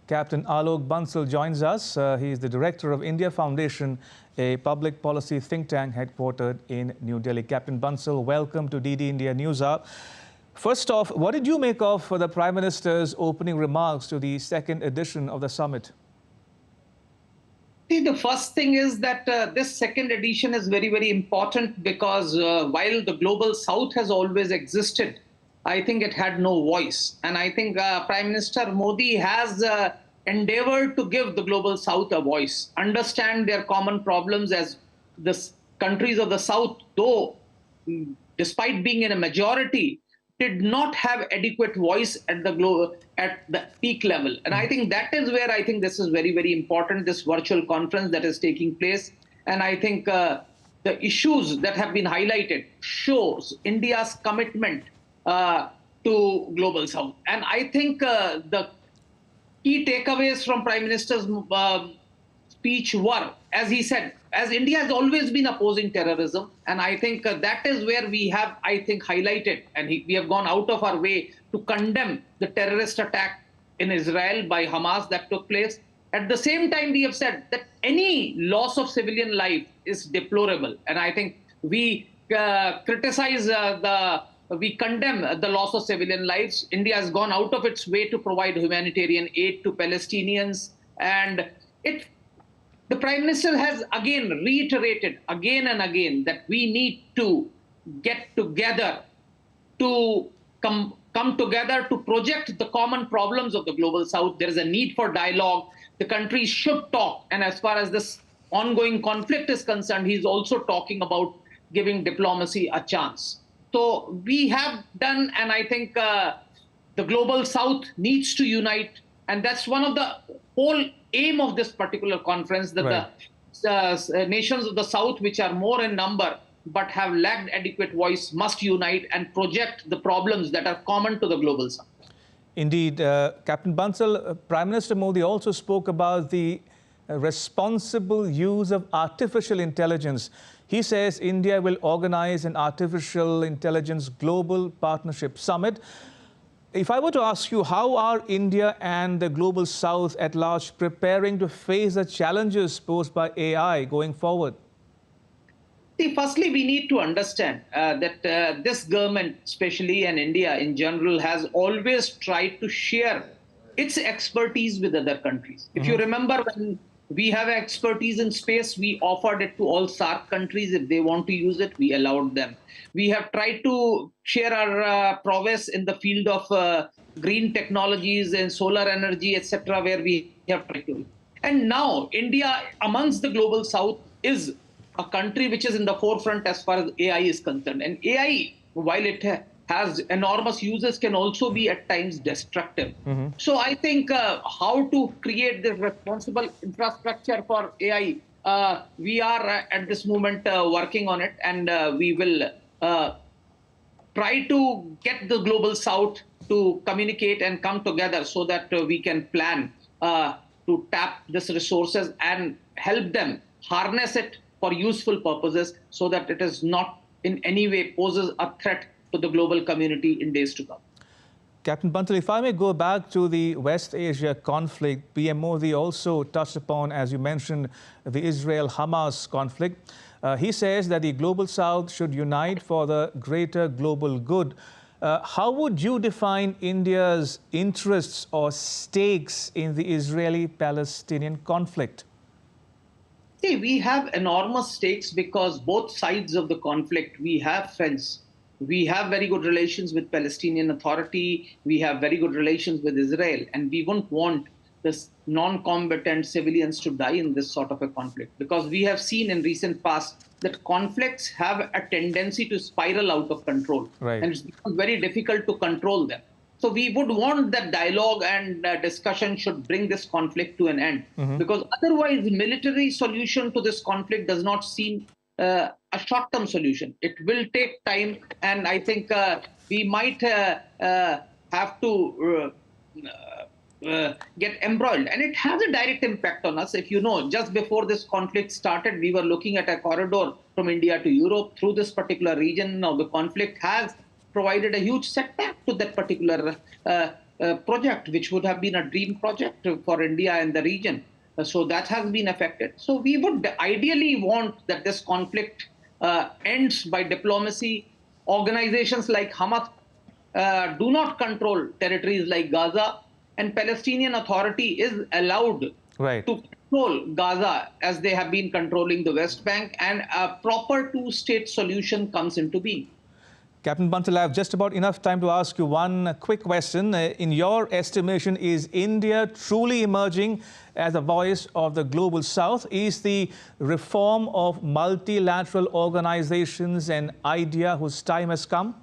Captain Alok Bansal joins us. He is the director of India Foundation, a public policy think tank headquartered in New Delhi. Captain Bansal, welcome to DD India News Hour. First off, what did you make of the Prime Minister's opening remarks to the second edition of the summit? See, the first thing is that this second edition is very, very important because while the global south has always existed, I think it had no voice. And I think Prime Minister Modi has endeavored to give the global south a voice, understand their common problems as the countries of the south, though despite being in a majority, did not have adequate voice at the peak level. And I think that is where I think this is very, very important, this virtual conference that is taking place. And I think the issues that have been highlighted shows India's commitment to global south. And I think the key takeaways from Prime Minister's speech were, as he said, as India has always been opposing terrorism, and I think that is where we have, I think, highlighted, and we have gone out of our way to condemn the terrorist attack in Israel by Hamas that took place. At the same time, we have said that any loss of civilian life is deplorable, and I think we we condemn the loss of civilian lives. India has gone out of its way to provide humanitarian aid to Palestinians, and the Prime Minister has again reiterated again and again that we need to get together to come together to project the common problems of the global south. There is a need for dialogue. The countries should talk. And as far as this ongoing conflict is concerned, he's also talking about giving diplomacy a chance. So we have done, and I think the global south needs to unite. And that's one of the whole aim of this particular conference, that right. the nations of the south, which are more in number but have lacked adequate voice, must unite and project the problems that are common to the global south. Indeed. Captain Bansal, Prime Minister Modi also spoke about the responsible use of artificial intelligence. He says India will organize an artificial intelligence global partnership summit. If I were to ask you, how are India and the global south at large preparing to face the challenges posed by AI going forward? See, firstly, we need to understand that this government, especially, and India in general, has always tried to share its expertise with other countries. If you remember, when we have expertise in space, we offered it to all SAARC countries. If they want to use it, we allowed them. We have tried to share our prowess in the field of green technologies and solar energy, etc., where we have tried to. And now India, amongst the global south, is a country which is in the forefront as far as AI is concerned. And AI, while it has enormous uses, can also be at times destructive. So I think how to create this responsible infrastructure for AI, we are at this moment working on it, and we will try to get the global south to communicate and come together so that we can plan to tap these resources and help them harness it for useful purposes so that it is not in any way poses a threat to the global community in days to come. Captain Bansal, if I may go back to the West Asia conflict, PM Modi also touched upon, as you mentioned, the Israel-Hamas conflict. He says that the global south should unite for the greater global good. How would you define India's interests or stakes in the Israeli-Palestinian conflict? See, we have enormous stakes because both sides of the conflict, we have friends. We have very good relations with Palestinian Authority. We have very good relations with Israel. And we won't want this non-combatant civilians to die in this sort of a conflict, because we have seen in recent past that conflicts have a tendency to spiral out of control. Right. And it's become very difficult to control them. So we would want that dialogue and discussion should bring this conflict to an end, because otherwise the military solution to this conflict does not seem a short-term solution. It will take time, and I think we might have to get embroiled. And it has a direct impact on us. If you know, just before this conflict started, we were looking at a corridor from India to Europe through this particular region. Now the conflict has provided a huge setback to that particular project, which would have been a dream project for India and the region. So that has been affected. So we would ideally want that this conflict ends by diplomacy. Organizations like Hamas do not control territories like Gaza, and Palestinian Authority is allowed Right. to control Gaza as they have been controlling the West Bank, and a proper two-state solution comes into being. Captain Bansal, I have just about enough time to ask you one quick question. In your estimation, is India truly emerging as a voice of the global south? Is the reform of multilateral organizations an idea whose time has come?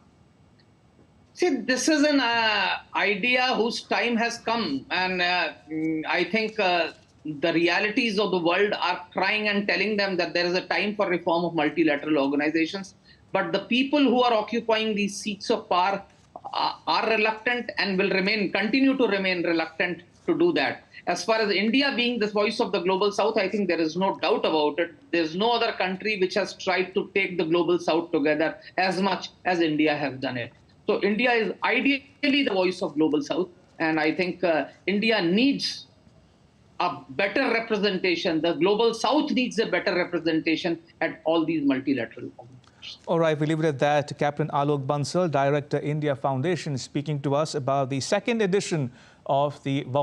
See, this is an idea whose time has come, and I think the realities of the world are crying and telling them that there is a time for reform of multilateral organizations. But the people who are occupying these seats of power are reluctant and will continue to remain reluctant to do that. As far as India being the voice of the global south, I think there is no doubt about it. There's no other country which has tried to take the global south together as much as India has done it. So India is ideally the voice of global south, and I think India needs a better representation. The global south needs a better representation at all these multilateral organizations. All right, we leave it at that. Captain Alok Bansal, Director, India Foundation, speaking to us about the second edition of the